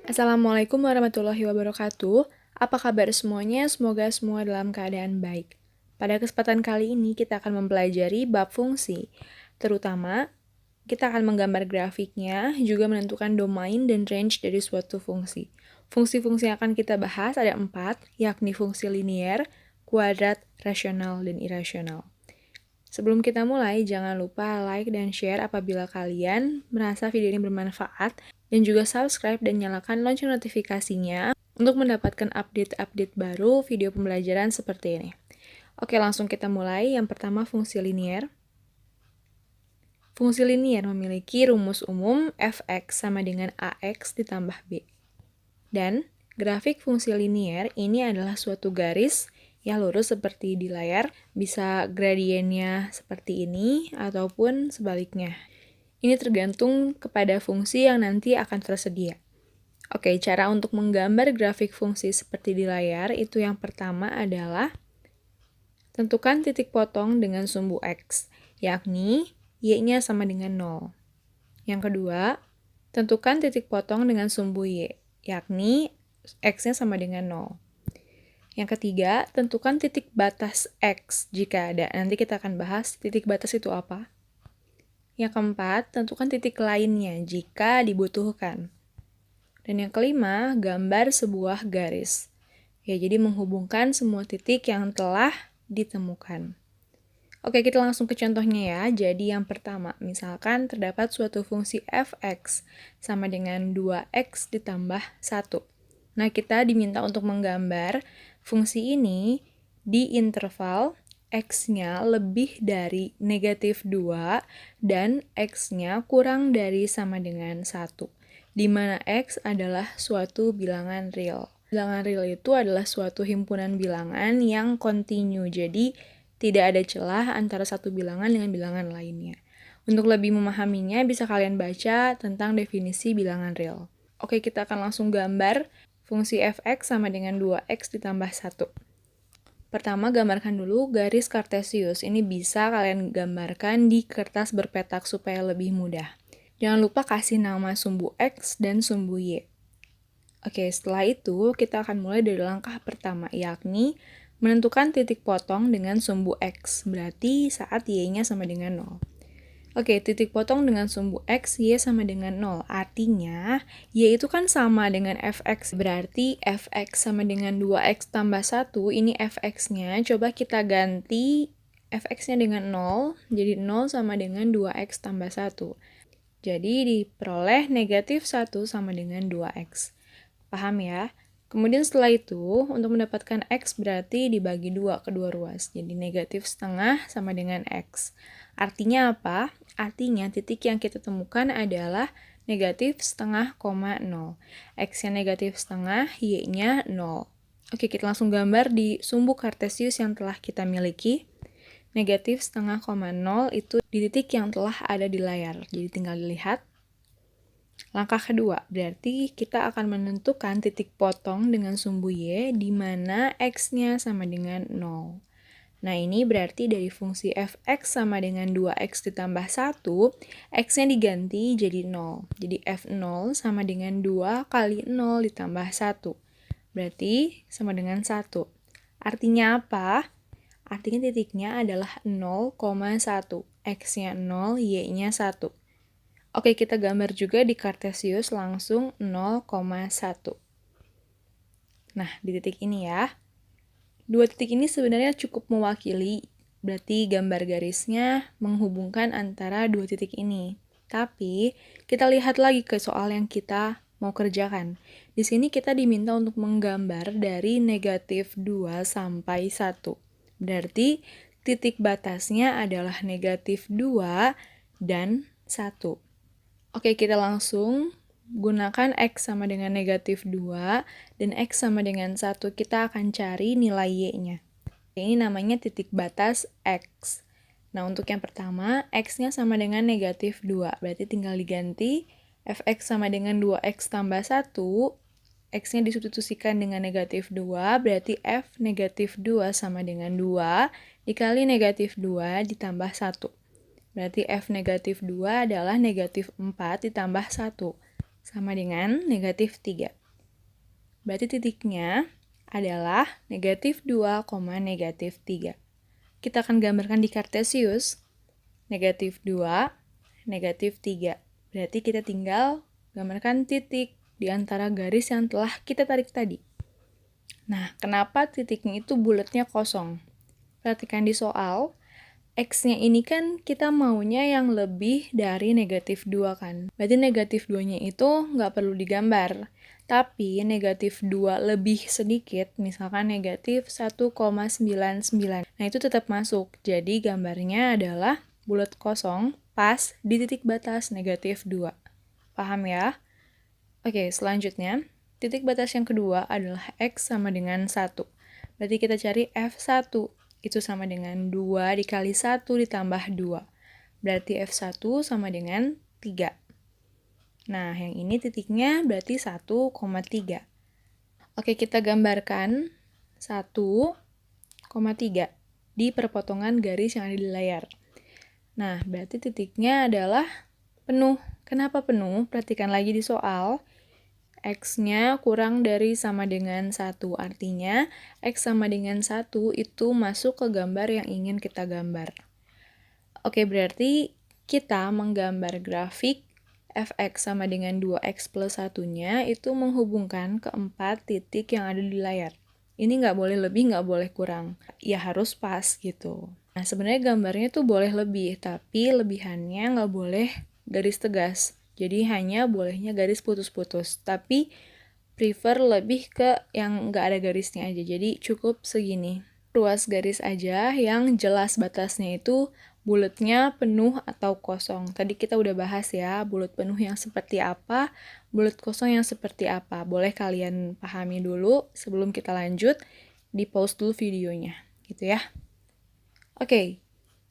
Assalamualaikum warahmatullahi wabarakatuh. Apa kabar semuanya? Semoga semua dalam keadaan baik. Pada kesempatan kali ini kita akan mempelajari bab fungsi. Terutama, kita akan menggambar grafiknya, juga menentukan domain dan range dari suatu fungsi. Fungsi-fungsi yang akan kita bahas ada 4, yakni fungsi linier, kuadrat, rasional, dan irasional. Sebelum kita mulai, jangan lupa like dan share apabila kalian merasa video ini bermanfaat, dan juga subscribe dan nyalakan lonceng notifikasinya untuk mendapatkan update-update baru video pembelajaran seperti ini. Oke, langsung kita mulai. Yang pertama, fungsi linier. Fungsi linier memiliki rumus umum f(x) sama dengan ax ditambah b. Dan grafik fungsi linier ini adalah suatu garis yang lurus seperti di layar, bisa gradiennya seperti ini ataupun sebaliknya. Ini tergantung kepada fungsi yang nanti akan tersedia. Oke, cara untuk menggambar grafik fungsi seperti di layar itu yang pertama adalah tentukan titik potong dengan sumbu x, yakni y-nya sama dengan 0. Yang kedua, tentukan titik potong dengan sumbu y, yakni x-nya sama dengan 0. Yang ketiga, tentukan titik batas x jika ada. Nanti kita akan bahas titik batas itu apa. Yang keempat, tentukan titik lainnya jika dibutuhkan. Dan yang kelima, gambar sebuah garis. Ya, jadi menghubungkan semua titik yang telah ditemukan. Oke, kita langsung ke contohnya ya. Jadi yang pertama, misalkan terdapat suatu fungsi f(x) sama dengan 2x ditambah 1. Nah, kita diminta untuk menggambar fungsi ini di interval x-nya lebih dari negatif 2 dan x-nya kurang dari sama dengan 1, di mana x adalah suatu bilangan real. Bilangan real itu adalah suatu himpunan bilangan yang kontinu, jadi tidak ada celah antara satu bilangan dengan bilangan lainnya. Untuk lebih memahaminya, bisa kalian baca tentang definisi bilangan real. Oke, kita akan langsung gambar fungsi f(x) sama dengan 2x ditambah 1. Pertama, gambarkan dulu garis kartesius. Ini bisa kalian gambarkan di kertas berpetak supaya lebih mudah. Jangan lupa kasih nama sumbu x dan sumbu y. Oke, setelah itu kita akan mulai dari langkah pertama, yakni menentukan titik potong dengan sumbu x, berarti saat y-nya sama dengan 0. Oke, titik potong dengan sumbu x, y sama dengan 0. Artinya, y itu kan sama dengan fx. Berarti fx sama dengan 2x tambah 1. Ini fx-nya. Coba kita ganti fx-nya dengan 0. Jadi 0 sama dengan 2x tambah 1. Jadi diperoleh negatif 1 sama dengan 2x. Paham ya? Kemudian setelah itu, untuk mendapatkan x berarti dibagi 2 kedua ruas. Jadi negatif setengah sama dengan x. Artinya apa? Artinya titik yang kita temukan adalah negatif setengah, 0. X-nya negatif setengah, y-nya 0. Oke, kita langsung gambar di sumbu kartesius yang telah kita miliki. Negatif setengah, 0 itu di titik yang telah ada di layar. Jadi tinggal dilihat. Langkah kedua, berarti kita akan menentukan titik potong dengan sumbu y di mana x-nya sama dengan 0. Nah, ini berarti dari fungsi f(x) sama dengan 2x ditambah 1, x-nya diganti jadi 0. Jadi f0 sama dengan 2 kali 0 ditambah 1. Berarti sama dengan 1. Artinya apa? Artinya titiknya adalah 0,1. X-nya 0, y-nya 1. Oke, kita gambar juga di kartesius langsung 0,1. Nah, di titik ini ya. Dua titik ini sebenarnya cukup mewakili, berarti gambar garisnya menghubungkan antara dua titik ini. Tapi, kita lihat lagi ke soal yang kita mau kerjakan. Di sini kita diminta untuk menggambar dari negatif 2 sampai 1. Berarti, titik batasnya adalah negatif 2 dan 1. Oke, kita langsung gunakan x sama dengan negatif 2 dan x sama dengan 1. Kita akan cari nilai y-nya. Ini namanya titik batas x. Nah, untuk yang pertama, x-nya sama dengan negatif 2. Berarti tinggal diganti fx sama dengan 2x tambah 1. X-nya disubstitusikan dengan negatif 2. Berarti f negatif 2 sama dengan 2 dikali negatif 2 ditambah 1. Berarti f negatif 2 adalah negatif 4 ditambah 1. sama dengan negatif 3. Berarti titiknya adalah negatif 2, negatif 3. Kita akan gambarkan di Kartesius, negatif 2, negatif 3. Berarti kita tinggal gambarkan titik di antara garis yang telah kita tarik tadi. Nah, kenapa titiknya itu bulatnya kosong? Perhatikan di soal, X-nya ini kan kita maunya yang lebih dari negatif 2 kan. Berarti negatif 2-nya itu nggak perlu digambar. Tapi negatif 2 lebih sedikit, misalkan negatif 1,99. Nah, itu tetap masuk. Jadi gambarnya adalah bulat kosong pas di titik batas negatif 2. Paham ya? Oke, selanjutnya, titik batas yang kedua adalah X sama dengan 1. Berarti kita cari F1. Itu sama dengan 2 dikali 1 ditambah 2. Berarti F1 sama dengan 3. Nah, yang ini titiknya berarti 1,3. Oke, kita gambarkan 1,3 di perpotongan garis yang ada di layar. Nah, berarti titiknya adalah penuh. Kenapa penuh? Perhatikan lagi di soal. X-nya kurang dari sama dengan 1. Artinya, X sama dengan 1 itu masuk ke gambar yang ingin kita gambar. Oke, berarti kita menggambar grafik fx sama dengan 2x plus 1-nya itu menghubungkan keempat titik yang ada di layar. Ini nggak boleh lebih, nggak boleh kurang. Ya harus pas gitu. Nah, sebenarnya gambarnya tuh boleh lebih, tapi lebihannya nggak boleh garis tegas. Jadi hanya bolehnya garis putus-putus. Tapi prefer lebih ke yang nggak ada garisnya aja. Jadi cukup segini. Ruas garis aja yang jelas batasnya itu bulatnya penuh atau kosong. Tadi kita udah bahas ya, bulat penuh yang seperti apa, bulat kosong yang seperti apa. Boleh kalian pahami dulu sebelum kita lanjut, di pause dulu videonya, gitu ya. Oke,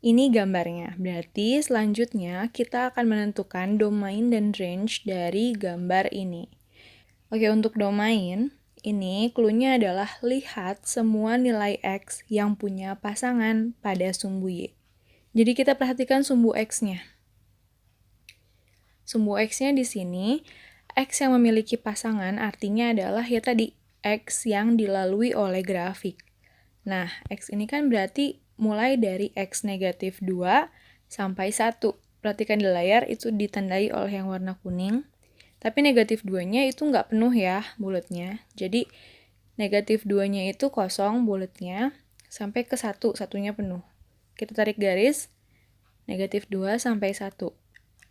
ini gambarnya. Berarti selanjutnya kita akan menentukan domain dan range dari gambar ini. Oke, untuk domain, ini clue-nya adalah lihat semua nilai X yang punya pasangan pada sumbu Y. Jadi kita perhatikan sumbu X-nya. Sumbu X-nya di sini, X yang memiliki pasangan artinya adalah ya tadi, X yang dilalui oleh grafik. Nah, X ini kan berarti mulai dari X negatif 2 sampai 1. Perhatikan di layar itu ditandai oleh yang warna kuning. Tapi negatif 2-nya itu nggak penuh ya bulatnya. Jadi negatif 2-nya itu kosong bulatnya sampai ke 1, satunya penuh. Kita tarik garis, negatif 2 sampai 1.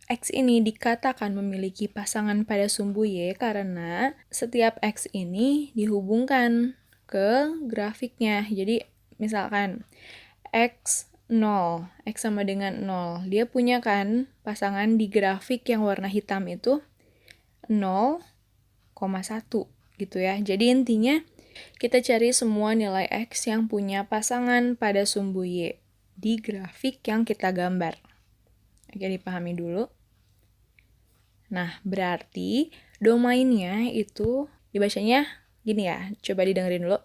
X ini dikatakan memiliki pasangan pada sumbu Y karena setiap X ini dihubungkan ke grafiknya. Jadi misalkan X 0, X sama dengan 0. Dia punya kan pasangan di grafik yang warna hitam itu 0,1 gitu ya. Jadi intinya kita cari semua nilai X yang punya pasangan pada sumbu Y di grafik yang kita gambar. Oke, dipahami dulu. Nah, berarti domainnya itu dibacanya gini ya, coba didengerin dulu.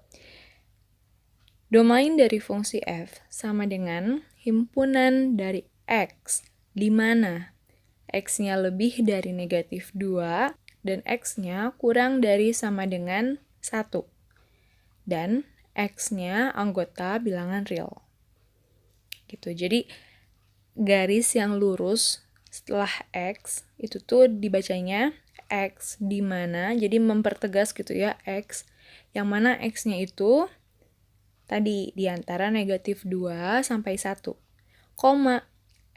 Domain dari fungsi f sama dengan himpunan dari x, di mana x-nya lebih dari negatif 2 dan x-nya kurang dari sama dengan 1. Dan x-nya anggota bilangan real. Gitu. Jadi garis yang lurus setelah X itu tuh dibacanya X di mana, jadi mempertegas gitu ya, X yang mana X-nya itu tadi di antara negatif 2 sampai 1, koma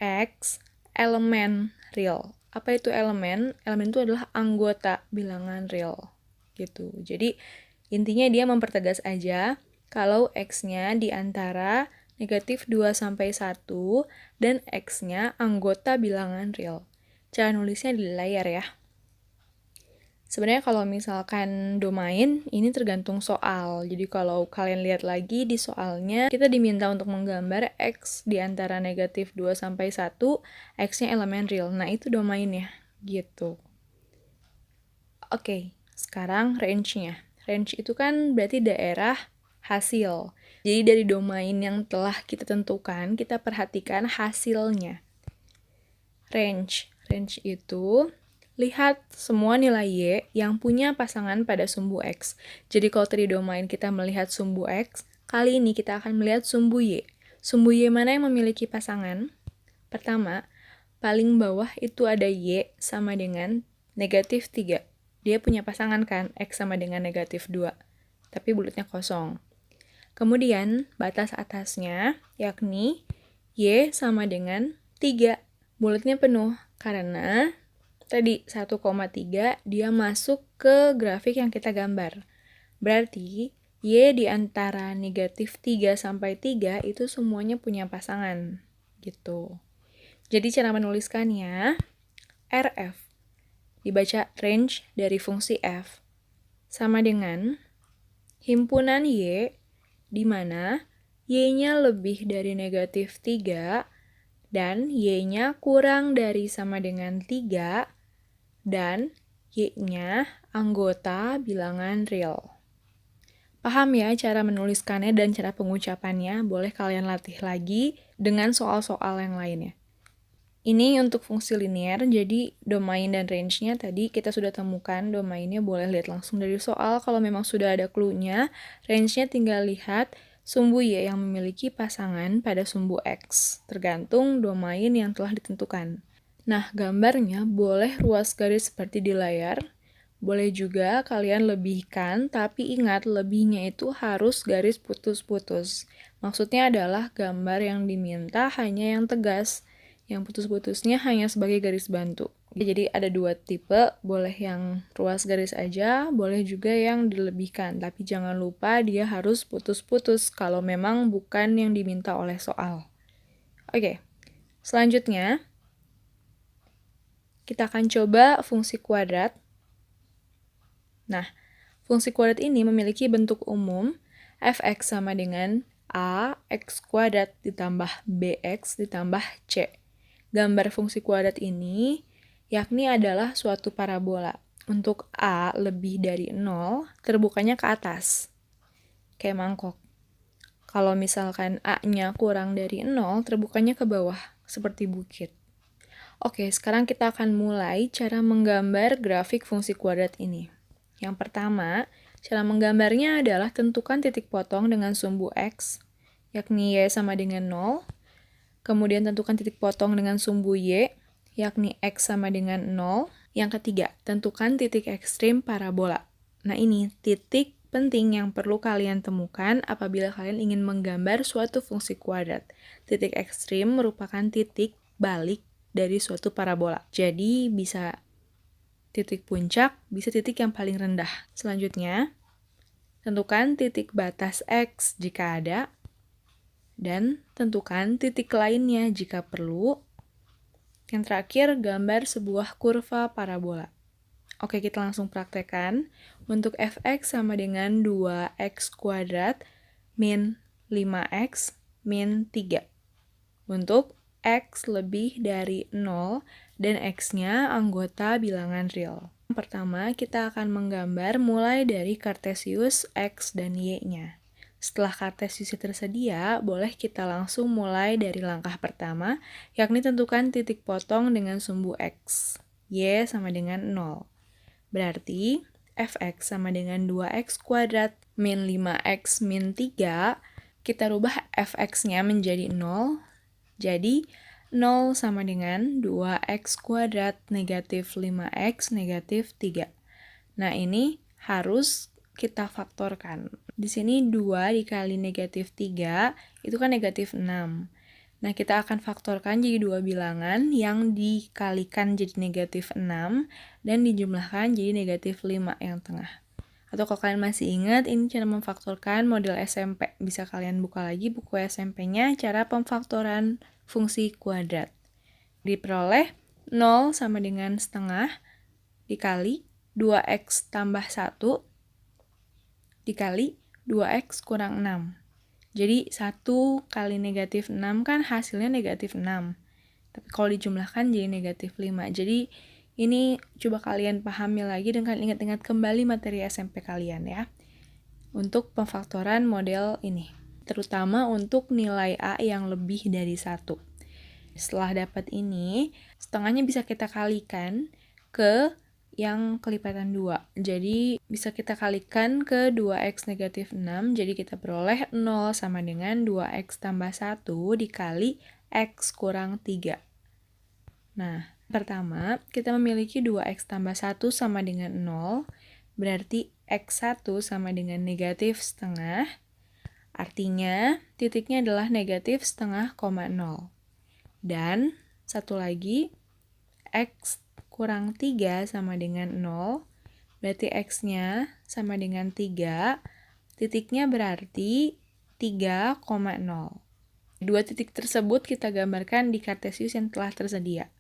X elemen real. Apa itu elemen? Elemen itu adalah anggota bilangan real gitu. Jadi intinya dia mempertegas aja kalau X-nya di antara negatif 2 sampai 1 dan X-nya anggota bilangan real. Cara nulisnya di layar ya. Sebenarnya kalau misalkan domain, ini tergantung soal. Jadi kalau kalian lihat lagi di soalnya, kita diminta untuk menggambar X di antara negatif 2 sampai 1, X-nya elemen real. Nah, itu domainnya, gitu. Oke, sekarang range-nya. Range itu kan berarti daerah hasil. Jadi dari domain yang telah kita tentukan, kita perhatikan hasilnya. Range itu lihat semua nilai Y yang punya pasangan pada sumbu X. Jadi kalau tadi domain kita melihat sumbu X, kali ini kita akan melihat sumbu Y. Sumbu Y mana yang memiliki pasangan? Pertama, paling bawah itu ada Y sama dengan negatif 3. Dia punya pasangan kan, X sama dengan negatif 2. Tapi bulatnya kosong. Kemudian, batas atasnya yakni Y sama dengan 3. Bulatnya penuh karena tadi 1,3 dia masuk ke grafik yang kita gambar. Berarti Y di antara negatif 3 sampai 3 itu semuanya punya pasangan. Gitu. Jadi cara menuliskannya, RF dibaca range dari fungsi F sama dengan himpunan Y di mana Y-nya lebih dari negatif 3 dan Y-nya kurang dari sama dengan 3 dan Y-nya anggota bilangan real. Paham ya cara menuliskannya dan cara pengucapannya? Boleh kalian latih lagi dengan soal-soal yang lainnya. Ini untuk fungsi linear, jadi domain dan range-nya tadi kita sudah temukan, domainnya boleh lihat langsung dari soal. Kalau memang sudah ada clue-nya, range-nya tinggal lihat sumbu Y yang memiliki pasangan pada sumbu X, tergantung domain yang telah ditentukan. Nah, gambarnya boleh ruas garis seperti di layar, boleh juga kalian lebihkan, tapi ingat lebihnya itu harus garis putus-putus. Maksudnya adalah gambar yang diminta hanya yang tegas, yang putus-putusnya hanya sebagai garis bantu. Jadi ada dua tipe, boleh yang ruas garis aja, boleh juga yang dilebihkan. Tapi jangan lupa dia harus putus-putus kalau memang bukan yang diminta oleh soal. Oke, selanjutnya kita akan coba fungsi kuadrat. Nah, fungsi kuadrat ini memiliki bentuk umum f(x) sama dengan ax kuadrat ditambah bx ditambah c. Gambar fungsi kuadrat ini yakni adalah suatu parabola. Untuk A lebih dari 0, terbukanya ke atas. Kayak mangkok. Kalau misalkan A-nya kurang dari 0, terbukanya ke bawah, seperti bukit. Oke, sekarang kita akan mulai cara menggambar grafik fungsi kuadrat ini. Yang pertama, cara menggambarnya adalah tentukan titik potong dengan sumbu X, yakni Y sama dengan 0. Kemudian tentukan titik potong dengan sumbu Y, yakni X sama dengan 0. Yang ketiga, tentukan titik ekstrim parabola. Nah ini titik penting yang perlu kalian temukan apabila kalian ingin menggambar suatu fungsi kuadrat. Titik ekstrim merupakan titik balik dari suatu parabola. Jadi bisa titik puncak, bisa titik yang paling rendah. Selanjutnya, tentukan titik batas X jika ada, dan tentukan titik lainnya jika perlu. Yang terakhir, gambar sebuah kurva parabola. Oke, kita langsung praktekkan. Untuk f(x) sama dengan 2x kuadrat min 5x min 3. Untuk x lebih dari 0 dan x-nya anggota bilangan real. Pertama, kita akan menggambar mulai dari kartesius x dan y-nya. Setelah kartesiusnya tersedia, boleh kita langsung mulai dari langkah pertama, yakni tentukan titik potong dengan sumbu x. Y sama dengan 0. Berarti, f(x) sama dengan 2x kuadrat min 5x min 3, kita rubah f(x)-nya menjadi 0. Jadi, 0 sama dengan 2x kuadrat negatif 5x negatif 3. Nah, ini harus kita faktorkan. Di sini 2 dikali negatif 3, itu kan negatif 6. Nah, kita akan faktorkan jadi dua bilangan yang dikalikan jadi negatif 6 dan dijumlahkan jadi negatif 5 yang tengah. Atau kalau kalian masih ingat, ini cara memfaktorkan model SMP. Bisa kalian buka lagi buku SMP-nya, cara pemfaktoran fungsi kuadrat. Diperoleh 0 sama dengan setengah dikali 2x tambah 1 dikali 2x kurang 6. Jadi 1 kali negatif 6 kan hasilnya negatif 6. Tapi kalau dijumlahkan jadi negatif 5. Jadi ini coba kalian pahami lagi dan kalian ingat-ingat kembali materi SMP kalian ya. Untuk pemfaktoran model ini. Terutama untuk nilai A yang lebih dari 1. Setelah dapat ini, setengahnya bisa kita kalikan ke yang kelipatan 2. Jadi bisa kita kalikan ke 2x negatif 6, jadi kita peroleh 0 sama dengan 2x tambah 1 dikali x kurang 3. Nah, pertama kita memiliki 2x tambah 1 sama dengan 0, berarti x1 sama dengan negatif setengah, artinya titiknya adalah negatif setengah, 0. Dan satu lagi, x kurang 3 sama dengan 0, berarti x-nya sama dengan 3, titiknya berarti 3,0. Dua titik tersebut kita gambarkan di kartesius yang telah tersedia.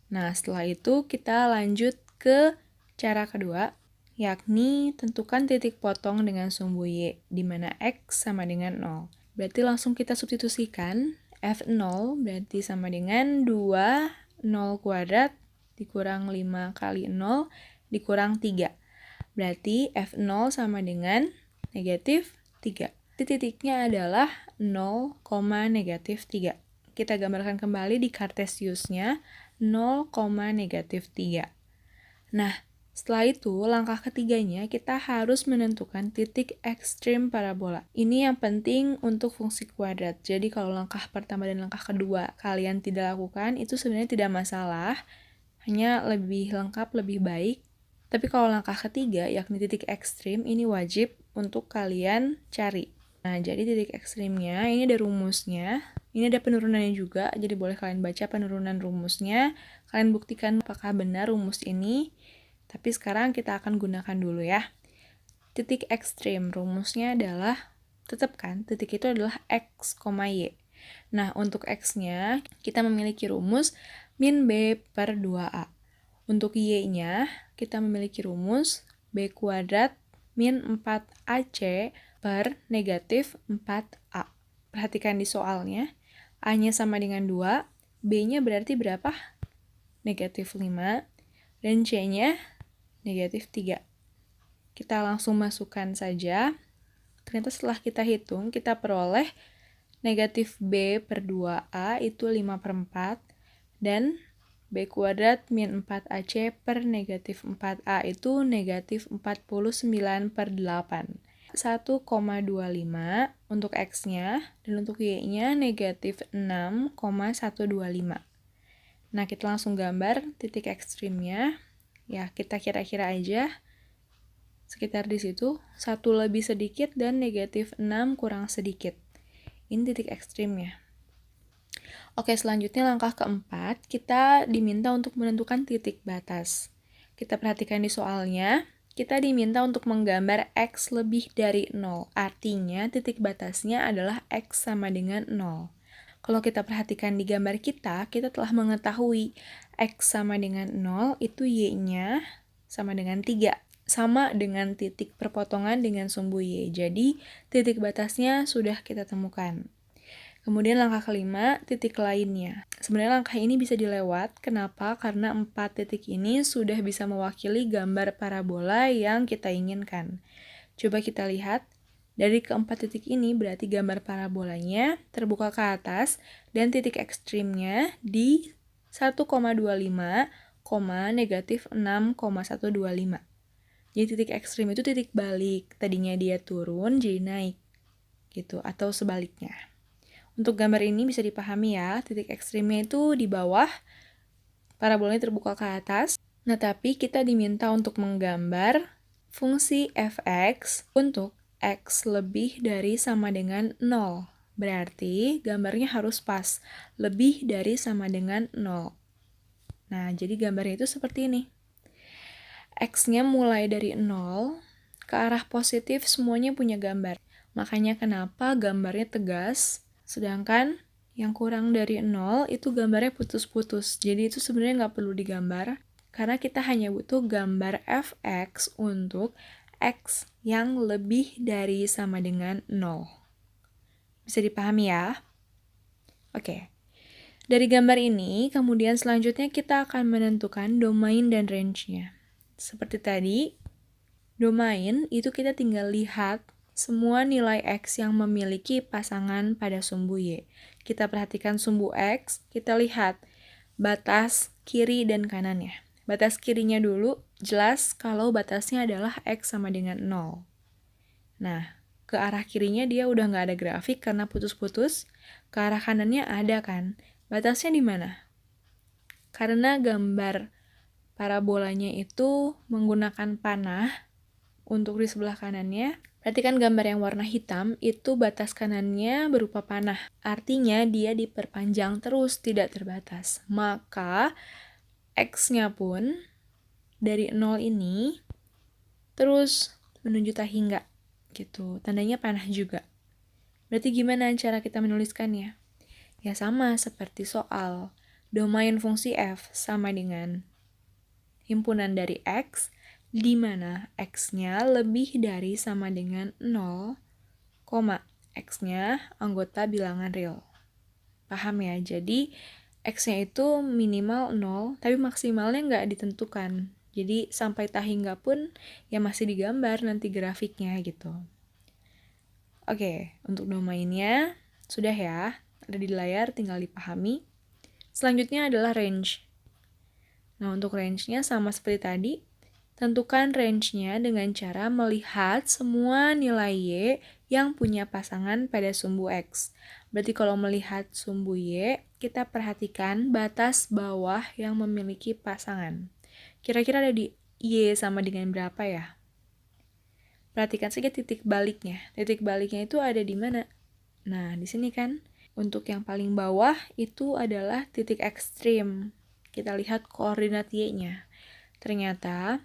Nah, setelah itu kita lanjut ke cara kedua, yakni tentukan titik potong dengan sumbu y, di mana x sama dengan 0. Berarti langsung kita substitusikan, f0 berarti sama dengan 2, 0 kuadrat, dikurang 5 kali 0, dikurang 3. Berarti f0 sama dengan negatif 3. Titiknya adalah 0, negatif 3. Kita gambarkan kembali di kartesiusnya, 0, negatif 3. Nah, setelah itu, langkah ketiganya kita harus menentukan titik ekstrim parabola. Ini yang penting untuk fungsi kuadrat. Jadi kalau langkah pertama dan langkah kedua kalian tidak lakukan, itu sebenarnya tidak masalah. Hanya lebih lengkap, lebih baik. Tapi kalau langkah ketiga, yakni titik ekstrim, ini wajib untuk kalian cari. Nah, jadi titik ekstrimnya, ini ada rumusnya. Ini ada penurunannya juga, jadi boleh kalian baca penurunan rumusnya. Kalian buktikan apakah benar rumus ini. Tapi sekarang kita akan gunakan dulu ya. Titik ekstrim, rumusnya adalah, tetap kan, titik itu adalah x, y. Nah, untuk x-nya, kita memiliki rumus min b per 2a. Untuk y-nya, kita memiliki rumus b kuadrat min 4ac per negatif 4a. Perhatikan di soalnya, a-nya sama dengan 2, b-nya berarti berapa? Negatif 5, dan c-nya negatif 3. Kita langsung masukkan saja. Ternyata setelah kita hitung, kita peroleh negatif b per 2a itu 5/4, dan b kuadrat min 4ac per negatif 4a itu negatif 49/8. 1,25 untuk x-nya, dan untuk y-nya negatif 6,125. Nah, kita langsung gambar titik ekstrimnya. Ya, kita kira-kira aja sekitar di situ, 1 lebih sedikit dan negatif 6 kurang sedikit. Ini titik ekstrimnya. Oke, selanjutnya langkah keempat, kita diminta untuk menentukan titik batas. Kita perhatikan di soalnya, kita diminta untuk menggambar x lebih dari 0. Artinya, titik batasnya adalah x sama dengan 0. Kalau kita perhatikan di gambar kita telah mengetahui x sama dengan 0, itu y-nya sama dengan 3. Sama dengan titik perpotongan dengan sumbu y. Jadi, titik batasnya sudah kita temukan. Kemudian langkah kelima, titik lainnya. Sebenarnya langkah ini bisa dilewat. Kenapa? Karena 4 titik ini sudah bisa mewakili gambar parabola yang kita inginkan. Coba kita lihat. Dari keempat titik ini berarti gambar parabolanya terbuka ke atas dan titik ekstrimnya di 1,25, negatif 6,125. Jadi titik ekstrim itu titik balik. Tadinya dia turun jadi naik. Gitu, atau sebaliknya. Untuk gambar ini bisa dipahami ya, titik ekstrimnya itu di bawah, parabolanya terbuka ke atas. Nah, tapi kita diminta untuk menggambar fungsi fx untuk x lebih dari sama dengan 0. Berarti gambarnya harus pas, lebih dari sama dengan 0. Nah, jadi gambarnya itu seperti ini. X-nya mulai dari 0, ke arah positif semuanya punya gambar. Makanya kenapa gambarnya tegas, sedangkan yang kurang dari 0 itu gambarnya putus-putus. Jadi itu sebenarnya nggak perlu digambar, karena kita hanya butuh gambar fx untuk x yang lebih dari sama dengan 0. Bisa dipahami ya? Oke. Dari gambar ini, kemudian selanjutnya kita akan menentukan domain dan range-nya. Seperti tadi, domain itu kita tinggal lihat semua nilai x yang memiliki pasangan pada sumbu y. Kita perhatikan sumbu x, kita lihat batas kiri dan kanannya. batas kirinya dulu, jelas kalau batasnya adalah X sama dengan 0. Nah, ke arah kirinya dia udah nggak ada grafik karena putus-putus, ke arah kanannya ada kan. Batasnya di mana? Karena gambar parabolanya itu menggunakan panah untuk di sebelah kanannya, berarti kan gambar yang warna hitam itu batas kanannya berupa panah. Artinya dia diperpanjang terus, tidak terbatas. Maka X-nya pun dari 0 ini terus menuju tak hingga gitu. Tandanya panah juga. Berarti gimana cara kita menuliskannya? Ya sama seperti soal. Domain fungsi f sama dengan himpunan dari x, di mana x-nya lebih dari sama dengan 0, x-nya anggota bilangan real. Paham ya? Jadi x-nya itu minimal 0, tapi maksimalnya nggak ditentukan. Jadi sampai tak hingga pun ya masih digambar nanti grafiknya gitu. Oke, untuk domainnya sudah ya, ada di layar, tinggal dipahami. Selanjutnya adalah range. Nah, untuk range-nya sama seperti tadi, tentukan range-nya dengan cara melihat semua nilai Y yang punya pasangan pada sumbu X. Berarti kalau melihat sumbu Y, kita perhatikan batas bawah yang memiliki pasangan. Kira-kira ada di Y sama dengan berapa ya? Perhatikan saja titik baliknya. Titik baliknya itu ada di mana? Nah, di sini kan. Untuk yang paling bawah itu adalah titik ekstrim. Kita lihat koordinat Y-nya. Ternyata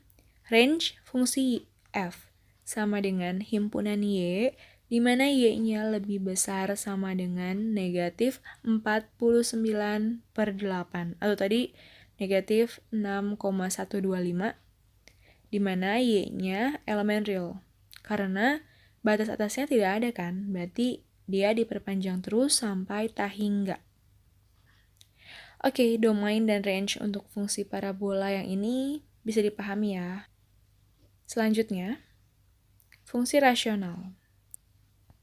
range fungsi f sama dengan himpunan Y, di mana Y-nya lebih besar sama dengan negatif 49/8. Atau tadi negatif 6,125, di mana Y-nya elemen real. Karena batas atasnya tidak ada kan, berarti dia diperpanjang terus sampai tak hingga. Oke, domain dan range untuk fungsi parabola yang ini bisa dipahami ya. Selanjutnya, fungsi rasional.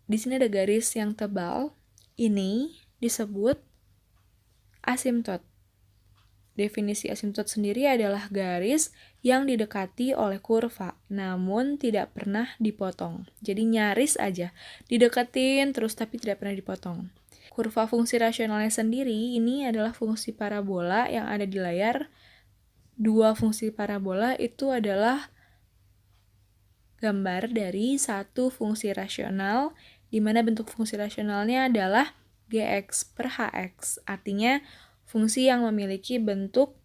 Di sini ada garis yang tebal, ini disebut asimtot. Definisi asimtot sendiri adalah garis yang didekati oleh kurva, namun tidak pernah dipotong. Jadi nyaris aja, dideketin terus tapi tidak pernah dipotong. Kurva fungsi rasionalnya sendiri ini adalah fungsi parabola yang ada di layar. Dua fungsi parabola itu adalah gambar dari satu fungsi rasional, di mana bentuk fungsi rasionalnya adalah Gx per Hx. Artinya, fungsi yang memiliki bentuk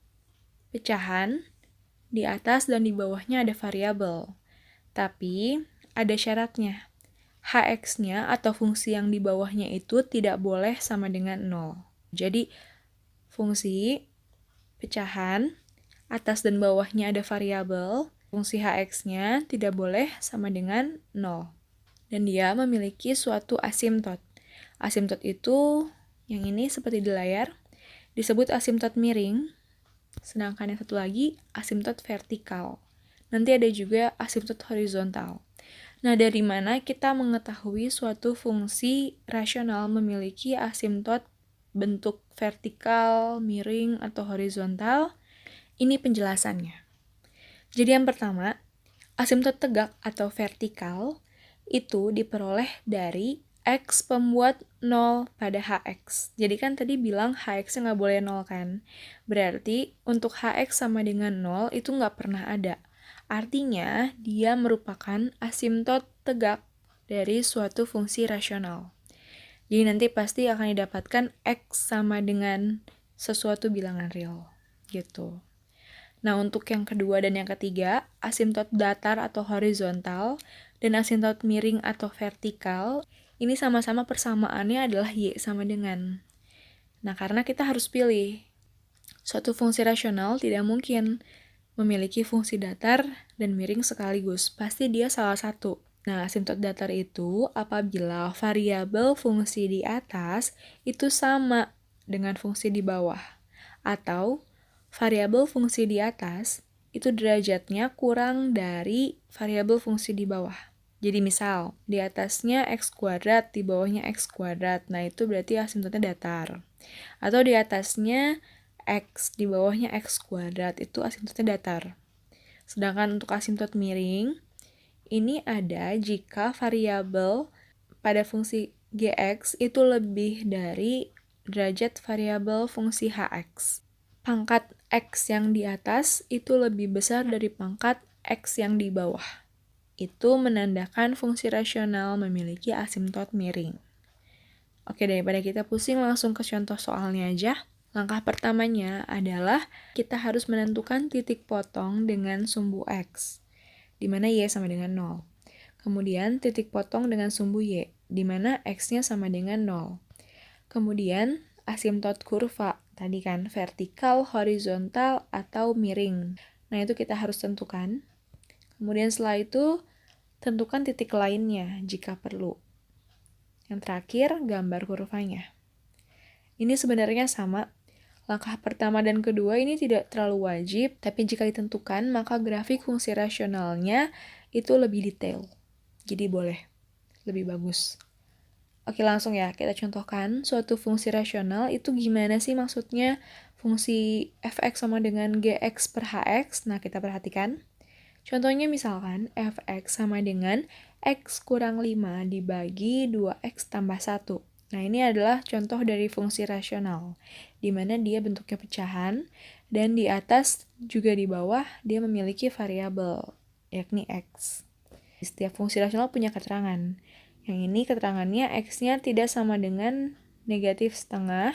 pecahan, di atas dan di bawahnya ada variabel. Tapi, ada syaratnya. Hx-nya atau fungsi yang di bawahnya itu tidak boleh sama dengan 0. Jadi, fungsi pecahan, atas dan bawahnya ada variabel, fungsi Hx-nya tidak boleh sama dengan 0. Dan dia memiliki suatu asimtot. Asimtot itu, yang ini seperti di layar, disebut asimtot miring, sedangkan yang satu lagi asimtot vertikal. Nanti ada juga asimtot horizontal. Nah, dari mana kita mengetahui suatu fungsi rasional memiliki asimtot bentuk vertikal, miring, atau horizontal? Ini penjelasannya. Jadi yang pertama, asimtot tegak atau vertikal itu diperoleh dari X pembuat 0 pada Hx. Jadi kan tadi bilang Hx-nya nggak boleh 0 kan? Berarti untuk Hx sama dengan 0 itu nggak pernah ada. Artinya dia merupakan asimtot tegak dari suatu fungsi rasional. Jadi nanti pasti akan didapatkan X sama dengan sesuatu bilangan real. Gitu. Nah, untuk yang kedua dan yang ketiga, asimtot datar atau horizontal dan asimtot miring atau vertikal, ini sama-sama persamaannya adalah Y sama dengan. Nah, karena kita harus pilih. Suatu fungsi rasional tidak mungkin memiliki fungsi datar dan miring sekaligus. Pasti dia salah satu. Nah, asimtot datar itu apabila variabel fungsi di atas itu sama dengan fungsi di bawah. Atau variabel fungsi di atas itu derajatnya kurang dari variabel fungsi di bawah. Jadi misal, di atasnya X kuadrat, di bawahnya X kuadrat. Nah, itu berarti asimtotnya datar. Atau di atasnya X, di bawahnya X kuadrat, itu asimtotnya datar. Sedangkan untuk asimtot miring, ini ada jika variabel pada fungsi Gx itu lebih dari derajat variabel fungsi Hx. Pangkat X yang di atas itu lebih besar dari pangkat X yang di bawah. Itu menandakan fungsi rasional memiliki asimtot miring. Oke, daripada kita pusing, langsung ke contoh soalnya aja. Langkah pertamanya adalah kita harus menentukan titik potong dengan sumbu X, di mana Y sama dengan 0. Kemudian titik potong dengan sumbu Y, di mana X-nya sama dengan 0. Kemudian asimtot kurva, tadi kan vertikal, horizontal, atau miring. Nah, itu kita harus tentukan. Kemudian setelah itu, tentukan titik lainnya jika perlu. Yang terakhir, gambar kurvanya. Ini sebenarnya sama. Langkah pertama dan kedua ini tidak terlalu wajib, tapi jika ditentukan, maka grafik fungsi rasionalnya itu lebih detail. Jadi boleh, lebih bagus. Oke, langsung ya, kita contohkan suatu fungsi rasional itu gimana sih maksudnya fungsi fx sama dengan gx per hx. Nah, kita perhatikan. Contohnya misalkan fx sama dengan x kurang 5 dibagi 2x tambah 1. Nah, ini adalah contoh dari fungsi rasional, di mana dia bentuknya pecahan, dan di atas juga di bawah dia memiliki variabel, yakni x. Setiap fungsi rasional punya keterangan. Yang ini keterangannya x-nya tidak sama dengan negatif setengah,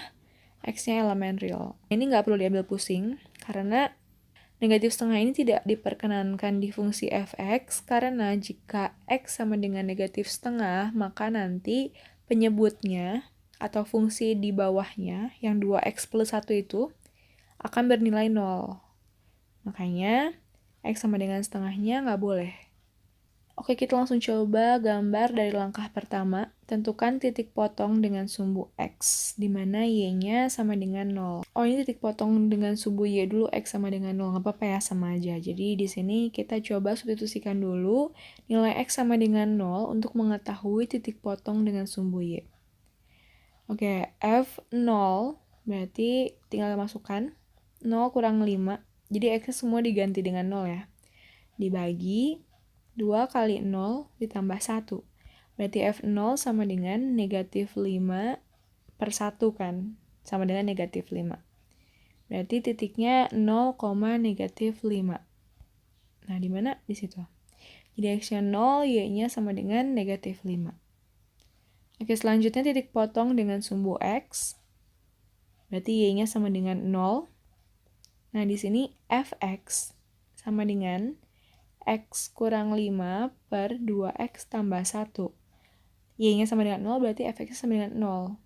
x-nya elemen real. Ini nggak perlu diambil pusing, karena negatif setengah ini tidak diperkenankan di fungsi fx, karena jika x sama dengan negatif setengah, maka nanti penyebutnya atau fungsi di bawahnya, yang 2x plus 1 itu, akan bernilai 0. Makanya, x sama dengan setengahnya nggak boleh. Oke, kita langsung coba gambar dari langkah pertama. Tentukan titik potong dengan sumbu X, di mana Y-nya sama dengan 0. Oh, ini titik potong dengan sumbu Y dulu, X sama dengan 0. Nggak apa-apa ya, sama aja. Jadi, di sini kita coba substitusikan dulu nilai X sama dengan 0 untuk mengetahui titik potong dengan sumbu Y. Oke, F0 berarti tinggal masukkan 0 kurang 5. Jadi, X-nya semua diganti dengan 0 ya. Dibagi 2 kali 0 ditambah 1. Berarti F0 sama dengan negatif 5 per 1 kan? Sama dengan negatif 5. Berarti titiknya 0, negatif 5. Nah, di mana? Di situ. Jadi X-nya 0, Y-nya sama dengan negatif 5. Oke, selanjutnya titik potong dengan sumbu X. Berarti Y-nya sama dengan 0. Nah, di sini Fx sama dengan X kurang 5 per 2X tambah 1. Y-nya sama dengan 0, berarti Fx sama dengan 0.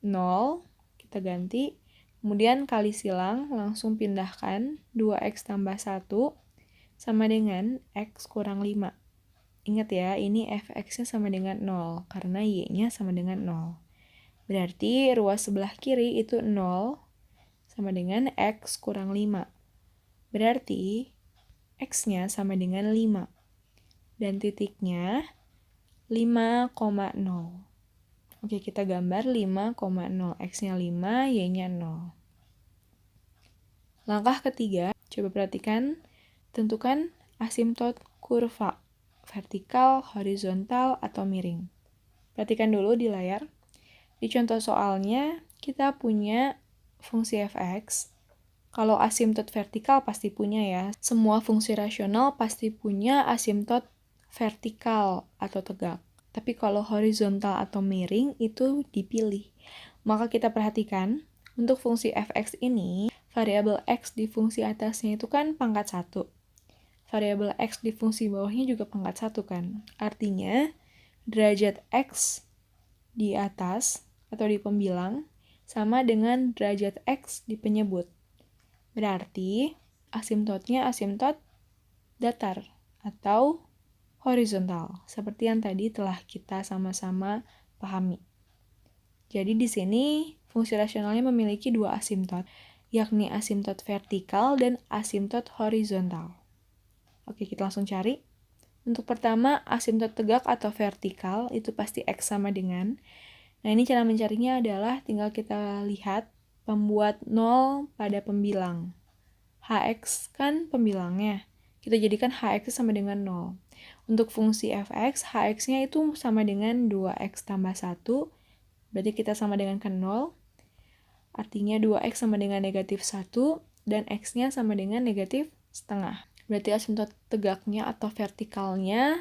0, kita ganti. Kemudian kali silang, langsung pindahkan 2X tambah 1 sama dengan X kurang 5. Ingat ya, ini Fx-nya sama dengan 0, karena Y-nya sama dengan 0. Berarti ruas sebelah kiri itu 0 sama dengan X kurang 5. Berarti X-nya sama dengan 5. Dan titiknya 5,0. Oke, kita gambar 5,0. X-nya 5, Y-nya 0. Langkah ketiga, coba perhatikan. Tentukan asimtot kurva, vertikal, horizontal, atau miring. Perhatikan dulu di layar. Di contoh soalnya, kita punya fungsi fx. Kalau asimtot vertikal pasti punya ya. Semua fungsi rasional pasti punya asimtot vertikal atau tegak. Tapi kalau horizontal atau miring itu dipilih. Maka kita perhatikan, untuk fungsi fx ini, variabel x di fungsi atasnya itu kan pangkat 1. Variabel x di fungsi bawahnya juga pangkat 1 kan. Artinya, derajat x di atas atau di pembilang sama dengan derajat x di penyebut. Berarti asimtotnya asimtot datar atau horizontal, seperti yang tadi telah kita sama-sama pahami. Jadi di sini fungsi rasionalnya memiliki dua asimtot, yakni asimtot vertikal dan asimtot horizontal. Oke, kita langsung cari. Untuk pertama, asimtot tegak atau vertikal itu pasti X sama dengan. Nah, ini cara mencarinya adalah tinggal kita lihat pembuat 0 pada pembilang. Hx kan pembilangnya. Kita jadikan Hx sama dengan 0. Untuk fungsi fx, Hx-nya itu sama dengan 2x tambah 1. Berarti kita sama dengan ke 0. Artinya 2x sama dengan negatif 1. Dan x-nya sama dengan negatif setengah. Berarti asimtot tegaknya atau vertikalnya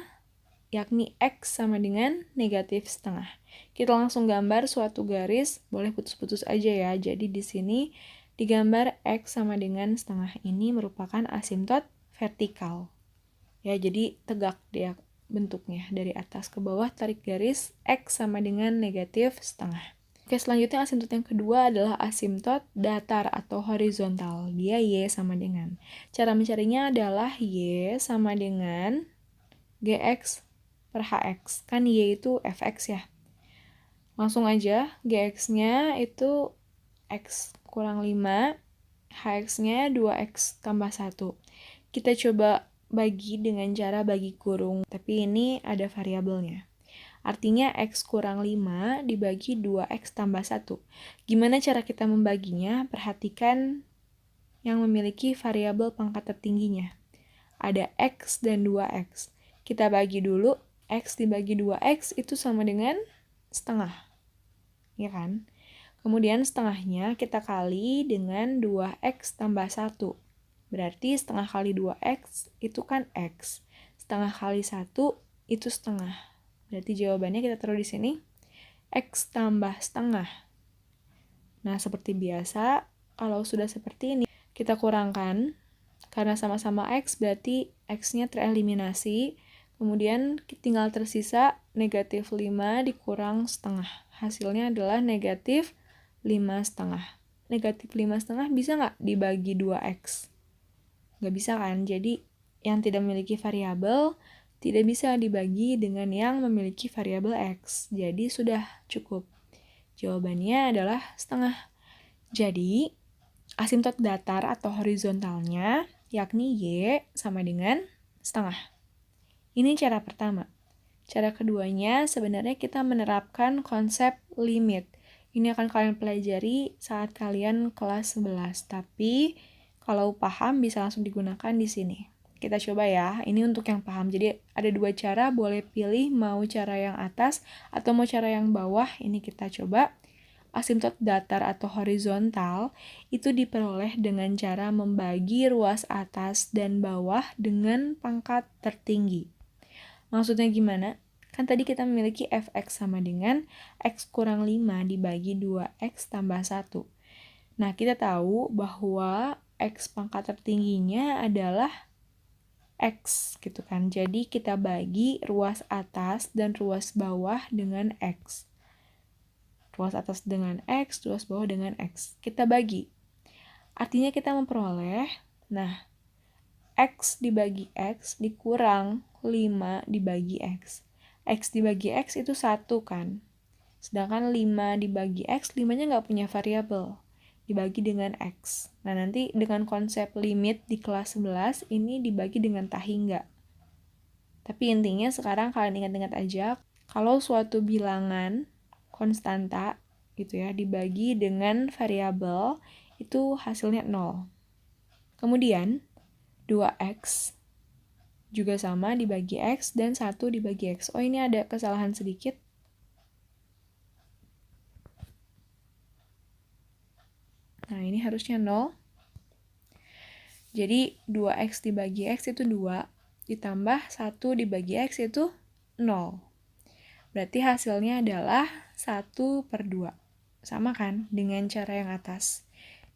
yakni x sama dengan negatif setengah. Kita langsung gambar suatu garis, boleh putus-putus aja ya. Jadi di sini digambar x sama dengan setengah ini merupakan asimtot vertikal. Ya, jadi tegak dia bentuknya. Dari atas ke bawah tarik garis x sama dengan negatif setengah. Oke, selanjutnya asimtot yang kedua adalah asimtot datar atau horizontal. Dia y sama dengan. Cara mencarinya adalah y sama dengan gx per hx. Kan y itu fx ya. Langsung aja, gx-nya itu x kurang 5, hx-nya 2x tambah 1. Kita coba bagi dengan cara bagi kurung, tapi ini ada variabelnya. Artinya x kurang 5 dibagi 2x tambah 1. Gimana cara kita membaginya? Perhatikan yang memiliki variabel pangkat tertingginya. Ada x dan 2x. Kita bagi dulu, x dibagi 2x itu sama dengan setengah. Ya kan? Kemudian setengahnya kita kali dengan 2x tambah 1. Berarti setengah kali 2x itu kan x. Setengah kali 1 itu setengah. Berarti jawabannya kita taruh di sini. X tambah setengah. Nah, seperti biasa, kalau sudah seperti ini, kita kurangkan. Karena sama-sama x, berarti x-nya tereliminasi. Kemudian tinggal tersisa negatif 5 dikurang setengah. Hasilnya adalah negatif 5 setengah. Negatif 5 setengah bisa nggak dibagi 2x? Nggak bisa kan? Jadi yang tidak memiliki variabel tidak bisa dibagi dengan yang memiliki variabel x. Jadi sudah cukup. Jawabannya adalah setengah. Jadi asimtot datar atau horizontalnya yakni y sama dengan setengah. Ini cara pertama. Cara keduanya sebenarnya kita menerapkan konsep limit. Ini akan kalian pelajari saat kalian kelas 11. Tapi kalau paham bisa langsung digunakan di sini. Kita coba ya, ini untuk yang paham. Jadi ada dua cara, boleh pilih mau cara yang atas atau mau cara yang bawah. Ini kita coba. Asimtot datar atau horizontal itu diperoleh dengan cara membagi ruas atas dan bawah dengan pangkat tertinggi. Maksudnya gimana? Kan tadi kita memiliki fx sama dengan x kurang 5 dibagi 2x tambah 1. Nah, kita tahu bahwa x pangkat tertingginya adalah x gitu kan. Jadi kita bagi ruas atas dan ruas bawah dengan x. Ruas atas dengan x, ruas bawah dengan x. Kita bagi. Artinya kita memperoleh, nah, x dibagi x dikurang 5 dibagi x. X dibagi x itu 1 kan. Sedangkan 5 dibagi x, 5-nya nggak punya variabel. Dibagi dengan x. Nah, nanti dengan konsep limit di kelas 11, ini dibagi dengan tahingga. Tapi intinya sekarang kalian ingat-ingat aja, kalau suatu bilangan konstanta gitu ya dibagi dengan variabel itu hasilnya 0. Kemudian 2x juga sama dibagi x dan 1 dibagi x. Oh, ini ada kesalahan sedikit. Nah, ini harusnya 0. Jadi 2x dibagi x itu 2 ditambah 1 dibagi x itu 0. Berarti hasilnya adalah 1/2. Sama kan dengan cara yang atas.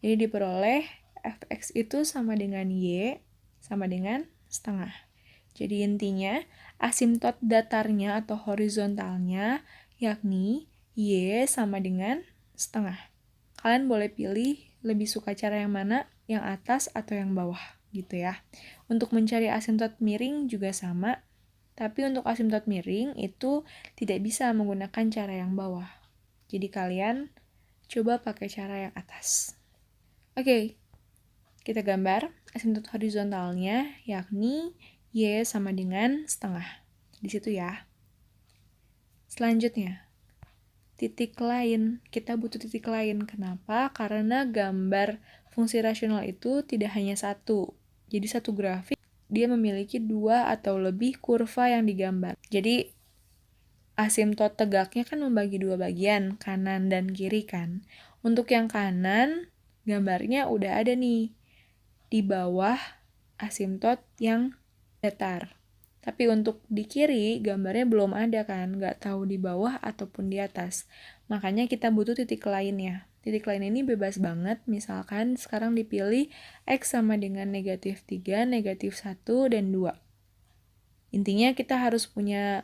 Jadi diperoleh fx itu sama dengan y sama dengan setengah. Jadi intinya asimtot datarnya atau horizontalnya yakni y sama dengan setengah. Kalian boleh pilih lebih suka cara yang mana, yang atas atau yang bawah gitu ya. Untuk mencari asimtot miring juga sama. Tapi untuk asimtot miring itu tidak bisa menggunakan cara yang bawah. Jadi kalian coba pakai cara yang atas. Oke, kita gambar asimtot horizontalnya yakni y sama dengan setengah. Di situ ya. Selanjutnya, titik lain. Kita butuh titik lain. Kenapa? Karena gambar fungsi rasional itu tidak hanya satu. Jadi satu grafik, dia memiliki 2 atau lebih kurva yang digambar. Jadi asimtot tegaknya kan membagi 2 bagian, kanan dan kiri kan. Untuk yang kanan, gambarnya udah ada nih di bawah asimtot yang datar. Tapi untuk di kiri, gambarnya belum ada kan, nggak tahu di bawah ataupun di atas. Makanya kita butuh titik lainnya. Titik lain ini bebas banget, misalkan sekarang dipilih X sama dengan -3, -1, dan 2. Intinya kita harus punya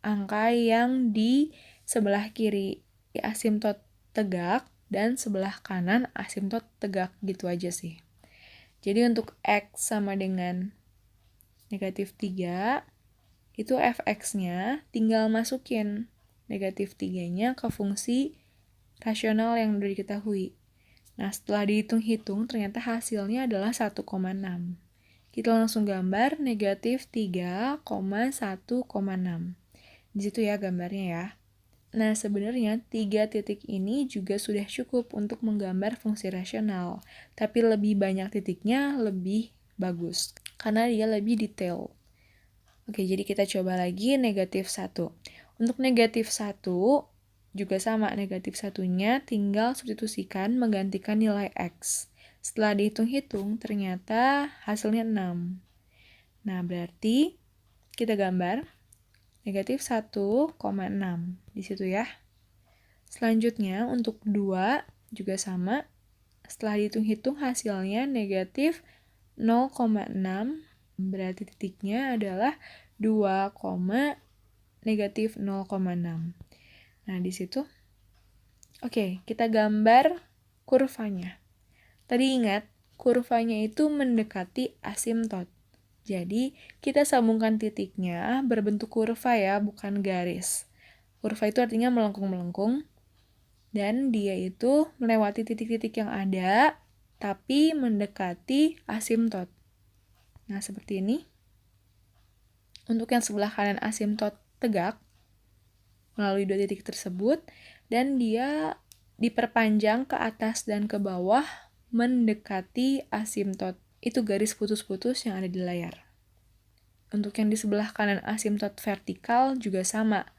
angka yang di sebelah kiri asimtot tegak, dan sebelah kanan asimtot tegak, gitu aja sih. Jadi untuk X sama dengan -3, itu fx-nya tinggal masukin -3-nya ke fungsi rasional yang udah diketahui. Nah, setelah dihitung-hitung, ternyata hasilnya adalah 1,6. Kita langsung gambar -3,1,6. Di situ ya gambarnya ya. Nah, sebenarnya 3 titik ini juga sudah cukup untuk menggambar fungsi rasional. Tapi lebih banyak titiknya lebih bagus, karena dia lebih detail. Oke, jadi kita coba lagi -1. Untuk -1, juga sama, -1-nya tinggal substitusikan menggantikan nilai X. Setelah dihitung-hitung, ternyata hasilnya 6. Nah, berarti kita gambar -1,6 di situ ya. Selanjutnya, untuk 2 juga sama. Setelah dihitung-hitung hasilnya -0,6, berarti titiknya adalah 2, -0,6. Nah, di situ. Oke, kita gambar kurvanya. Tadi ingat, kurvanya itu mendekati asimtot. Jadi, kita sambungkan titiknya berbentuk kurva ya, bukan garis. Kurva itu artinya melengkung-melengkung, dan dia itu melewati titik-titik yang ada, tapi mendekati asimtot. Nah, seperti ini. Untuk yang sebelah kanan asimtot tegak, melalui 2 titik tersebut, dan dia diperpanjang ke atas dan ke bawah mendekati asimtot. Itu garis putus-putus yang ada di layar. Untuk yang di sebelah kanan asimtot vertikal juga sama,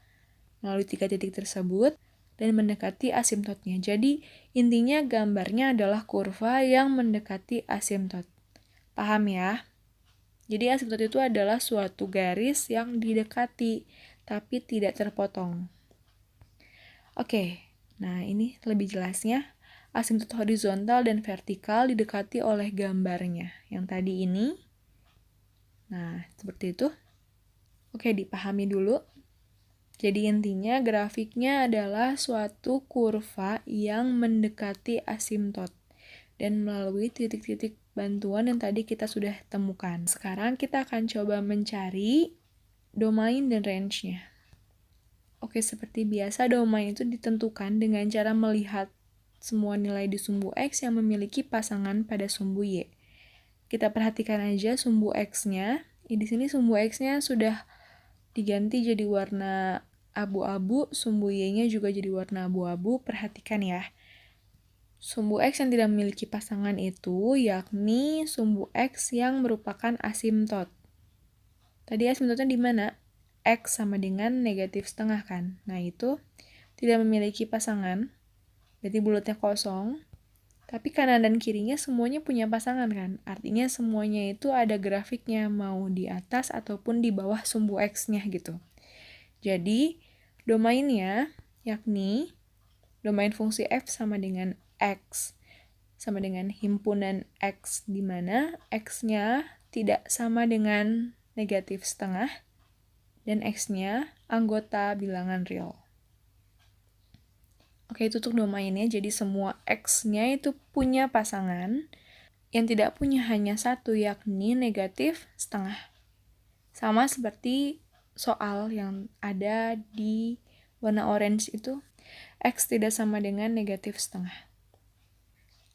melalui 3 titik tersebut dan mendekati asimtotnya. Jadi intinya gambarnya adalah kurva yang mendekati asimtot. Paham ya? Jadi asimtot itu adalah suatu garis yang didekati, tapi tidak terpotong. Oke, nah ini lebih jelasnya. Asimtot horizontal dan vertikal didekati oleh gambarnya. Yang tadi ini. Nah, seperti itu. Oke, dipahami dulu. Jadi intinya grafiknya adalah suatu kurva yang mendekati asimtot dan melalui titik-titik bantuan yang tadi kita sudah temukan. Sekarang kita akan coba mencari domain dan range-nya. Oke, seperti biasa domain itu ditentukan dengan cara melihat semua nilai di sumbu X yang memiliki pasangan pada sumbu Y. Kita perhatikan aja sumbu X-nya. Di sini sumbu X-nya sudah diganti jadi warna abu-abu, sumbu Y-nya juga jadi warna abu-abu. Perhatikan ya. Sumbu X yang tidak memiliki pasangan itu yakni sumbu X yang merupakan asimtot. Tadi asimtotnya di mana? X sama dengan -setengah kan. Nah, itu tidak memiliki pasangan. Berarti bulatnya kosong. Tapi kanan dan kirinya semuanya punya pasangan kan. Artinya semuanya itu ada grafiknya, mau di atas ataupun di bawah sumbu X-nya gitu. Jadi, domainnya yakni domain fungsi f sama dengan X sama dengan himpunan X, di mana X-nya tidak sama dengan -setengah dan X-nya anggota bilangan real. Oke, itu untuk domainnya. Jadi semua X-nya itu punya pasangan. Yang tidak punya hanya satu, yakni -setengah. Sama seperti soal yang ada di warna orange itu, X tidak sama dengan -setengah.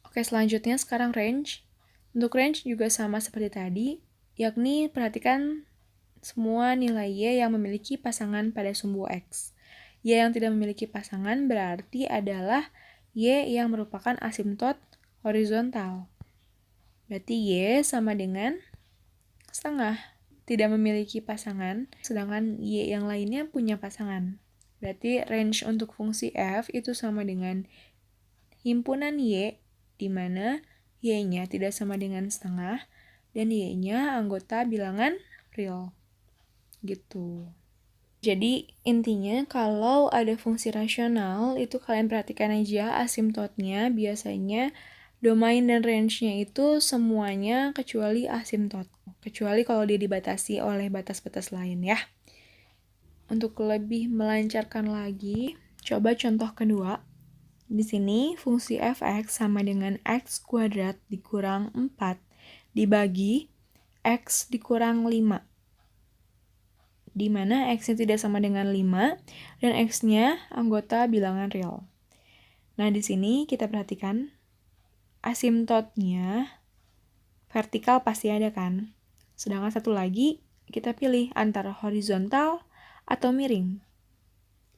Oke, selanjutnya sekarang range. Untuk range juga sama seperti tadi, yakni perhatikan semua nilai Y yang memiliki pasangan pada sumbu X. Y yang tidak memiliki pasangan berarti adalah Y yang merupakan asimtot horizontal. Berarti Y sama dengan setengah. Tidak memiliki pasangan, sedangkan Y yang lainnya punya pasangan. Berarti range untuk fungsi f itu sama dengan himpunan Y, di mana Y-nya tidak sama dengan setengah, dan Y-nya anggota bilangan real. Gitu. Jadi intinya kalau ada fungsi rasional, itu kalian perhatikan aja asimtotnya, biasanya domain dan range-nya itu semuanya kecuali asimtot. Kecuali kalau dia dibatasi oleh batas-batas lain ya. Untuk lebih melancarkan lagi, coba contoh kedua. Di sini fungsi f(x) sama dengan x kuadrat dikurang 4 dibagi x dikurang 5. Di mana x-nya tidak sama dengan 5 dan x-nya anggota bilangan real. Nah, di sini kita perhatikan asimtotnya vertikal pasti ada kan? Sedangkan satu lagi kita pilih antara horizontal atau miring.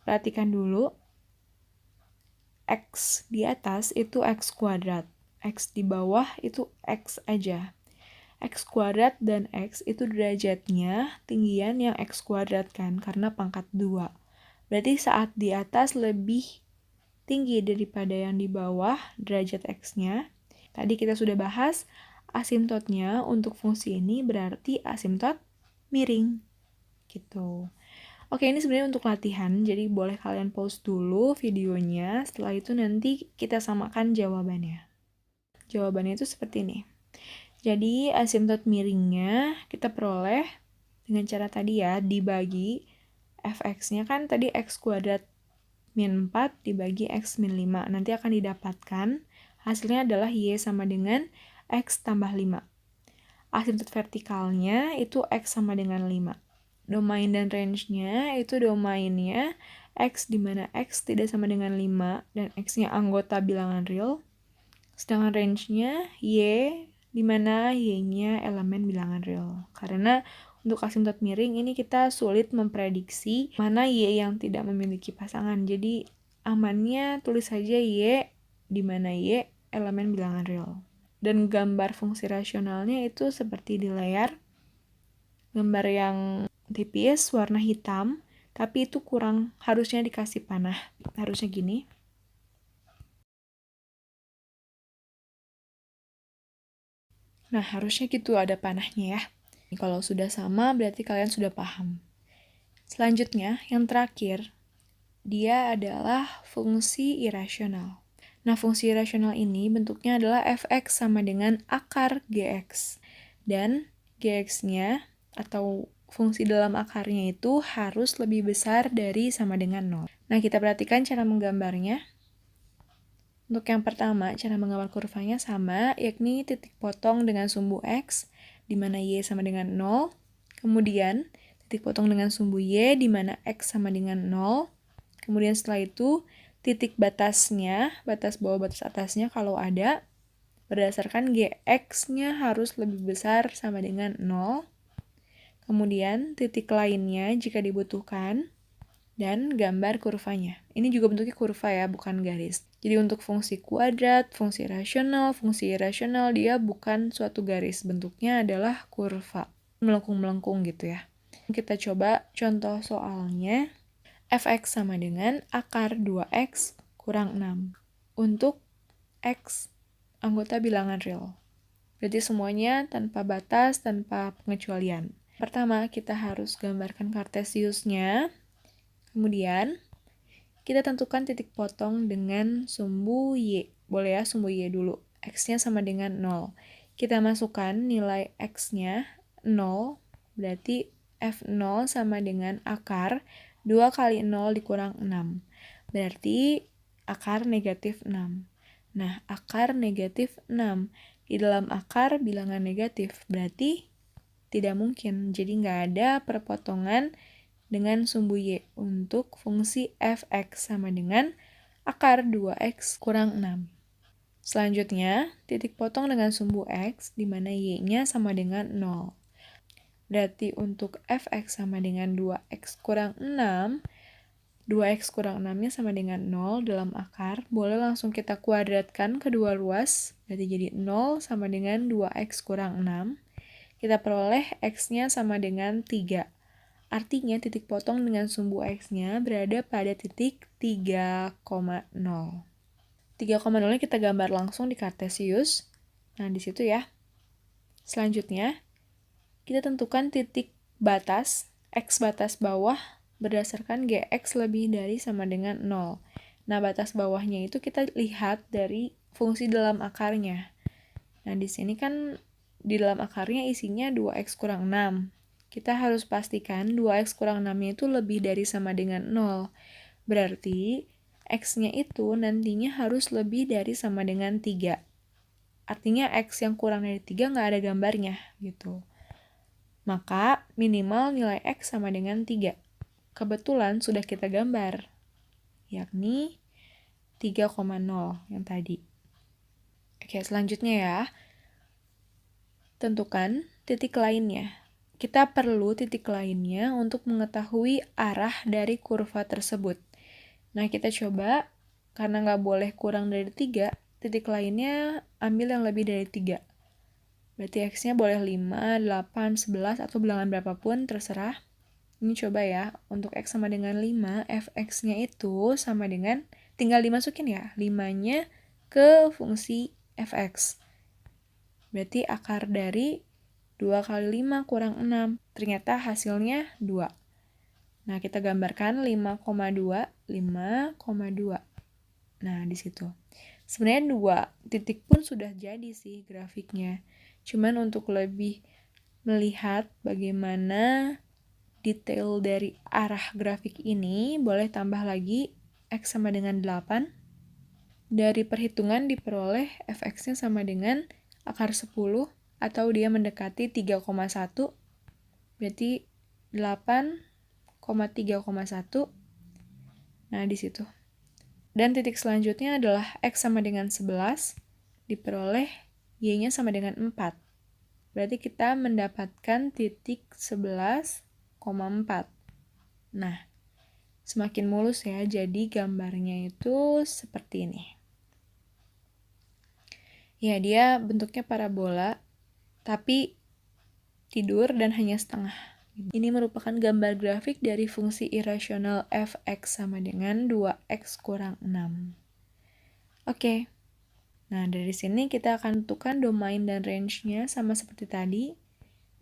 Perhatikan dulu. X di atas itu X kuadrat, X di bawah itu X aja. X kuadrat dan X itu derajatnya tinggian yang X kuadrat kan, karena pangkat 2. Berarti saat di atas lebih tinggi daripada yang di bawah derajat X-nya. Tadi kita sudah bahas, asimtotnya untuk fungsi ini berarti asimtot miring. Gitu. Oke, ini sebenarnya untuk latihan, jadi boleh kalian pause dulu videonya, setelah itu nanti kita samakan jawabannya. Jawabannya itu seperti ini. Jadi, asimtot miringnya kita peroleh dengan cara tadi ya, dibagi fx-nya kan tadi x kuadrat min 4 dibagi x min 5. Nanti akan didapatkan, hasilnya adalah y sama dengan x tambah 5. Asimtot vertikalnya itu x sama dengan 5. Domain dan range-nya itu domainnya x di mana x tidak sama dengan 5 dan x-nya anggota bilangan real. Sedangkan range-nya y di mana y-nya elemen bilangan real. Karena untuk asimtot miring ini kita sulit memprediksi mana y yang tidak memiliki pasangan. Jadi amannya tulis saja y di mana y elemen bilangan real. Dan gambar fungsi rasionalnya itu seperti di layar. Gambar yang tipis, warna hitam, tapi itu kurang, harusnya dikasih panah. Harusnya gini. Nah, harusnya gitu ada panahnya ya. Kalau sudah sama, berarti kalian sudah paham. Selanjutnya, yang terakhir, dia adalah fungsi irasional. Nah, fungsi irasional ini bentuknya adalah fx sama dengan akar gx. Dan gx-nya atau fungsi dalam akarnya itu harus lebih besar dari sama dengan 0. Nah, kita perhatikan cara menggambarnya. Untuk yang pertama, cara menggambar kurvanya sama, yakni titik potong dengan sumbu X, di mana Y sama dengan 0. Kemudian, titik potong dengan sumbu Y, di mana X sama dengan 0. Kemudian setelah itu, titik batasnya, batas bawah batas atasnya kalau ada, berdasarkan GX-nya harus lebih besar sama dengan 0. Kemudian titik lainnya jika dibutuhkan, dan gambar kurvanya. Ini juga bentuknya kurva ya, bukan garis. Jadi untuk fungsi kuadrat, fungsi rasional, fungsi irasional, dia bukan suatu garis. Bentuknya adalah kurva. Melengkung-melengkung gitu ya. Kita coba contoh soalnya. Fx sama dengan akar 2x kurang 6. Untuk x anggota bilangan real. Berarti semuanya tanpa batas, tanpa pengecualian. Pertama, kita harus gambarkan kartesiusnya. Kemudian, kita tentukan titik potong dengan sumbu Y. Boleh ya, sumbu Y dulu. X-nya sama dengan 0. Kita masukkan nilai X-nya 0, berarti F0 sama dengan akar 2 kali 0 dikurang 6. Berarti akar negatif 6. Nah, akar negatif 6. Di dalam akar bilangan negatif, berarti tidak mungkin. Jadi nggak ada perpotongan dengan sumbu Y untuk fungsi fx sama dengan akar 2x kurang 6. Selanjutnya, titik potong dengan sumbu x di mana Y-nya sama dengan 0. Berarti untuk fx sama dengan 2x kurang 6, 2x kurang 6-nya sama dengan 0 dalam akar. Boleh langsung kita kuadratkan kedua ruas. Berarti jadi 0 sama dengan 2x kurang 6. Kita peroleh x-nya sama dengan 3. Artinya titik potong dengan sumbu x-nya berada pada titik 3,0. 3,0-nya kita gambar langsung di Kartesius. Nah, di situ ya. Selanjutnya, kita tentukan titik batas, x batas bawah, berdasarkan gx lebih dari sama dengan 0. Nah, batas bawahnya itu kita lihat dari fungsi dalam akarnya. Nah, di sini kan di dalam akarnya isinya 2x kurang 6. Kita harus pastikan 2x kurang 6-nya itu lebih dari sama dengan 0. Berarti x-nya itu nantinya harus lebih dari sama dengan 3. Artinya x yang kurang dari 3 nggak ada gambarnya gitu. Maka minimal nilai x sama dengan 3. Kebetulan sudah kita gambar, yakni 3,0 yang tadi. Oke, selanjutnya ya. Tentukan titik lainnya. Kita perlu titik lainnya untuk mengetahui arah dari kurva tersebut. Nah, kita coba, karena nggak boleh kurang dari 3, titik lainnya ambil yang lebih dari 3. Berarti x-nya boleh 5, 8, 11, atau bilangan berapapun, terserah. Ini coba ya, untuk x sama dengan 5, fx-nya itu sama dengan, tinggal dimasukin ya, 5-nya ke fungsi fx. Berarti akar dari 2 kali 5 kurang 6. Ternyata hasilnya 2. Nah, kita gambarkan 5,2, 5,2. Nah, di situ. Sebenarnya 2 titik pun sudah jadi sih grafiknya. Cuman untuk lebih melihat bagaimana detail dari arah grafik ini, boleh tambah lagi x sama dengan 8. Dari perhitungan diperoleh fx-nya sama dengan akar 10, atau dia mendekati 3,1. Berarti 8,3,1. Nah, di situ. Dan titik selanjutnya adalah x sama dengan 11, diperoleh y-nya sama dengan 4. Berarti kita mendapatkan titik 11,4. Nah, semakin mulus ya, jadi gambarnya itu seperti ini. Ya, dia bentuknya parabola, tapi tidur dan hanya setengah. Ini merupakan gambar grafik dari fungsi irasional fx sama dengan 2x kurang 6. Oke. Nah, dari sini kita akan tentukan domain dan range-nya sama seperti tadi.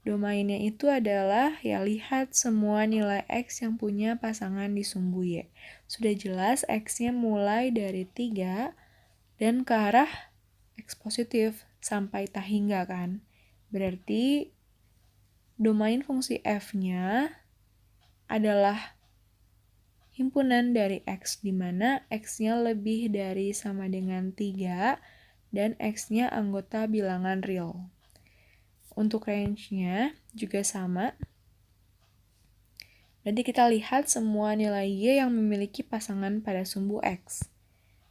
Domainnya itu adalah, ya lihat semua nilai x yang punya pasangan di sumbu y. Sudah jelas x-nya mulai dari 3 dan ke arah x positif sampai tak hingga kan. Berarti domain fungsi f-nya adalah himpunan dari x, di mana x-nya lebih dari sama dengan 3 dan x-nya anggota bilangan real. Untuk range-nya juga sama. Berarti kita lihat semua nilai y yang memiliki pasangan pada sumbu x.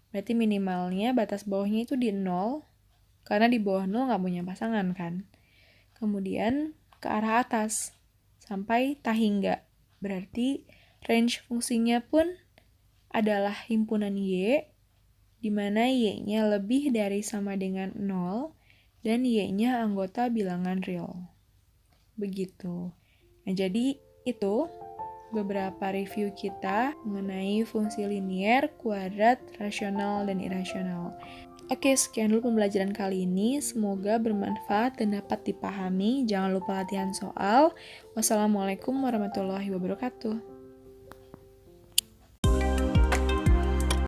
Berarti minimalnya batas bawahnya itu di 0, karena di bawah 0 nggak punya pasangan kan. Kemudian ke arah atas, sampai tak hingga. Berarti range fungsinya pun adalah himpunan y, di mana y-nya lebih dari sama dengan 0, dan y-nya anggota bilangan real. Begitu. Nah, jadi itu beberapa review kita mengenai fungsi linier, kuadrat, rasional, dan irasional. Oke, sekian dulu pembelajaran kali ini. Semoga bermanfaat dan dapat dipahami. Jangan lupa latihan soal. Wassalamualaikum warahmatullahi wabarakatuh.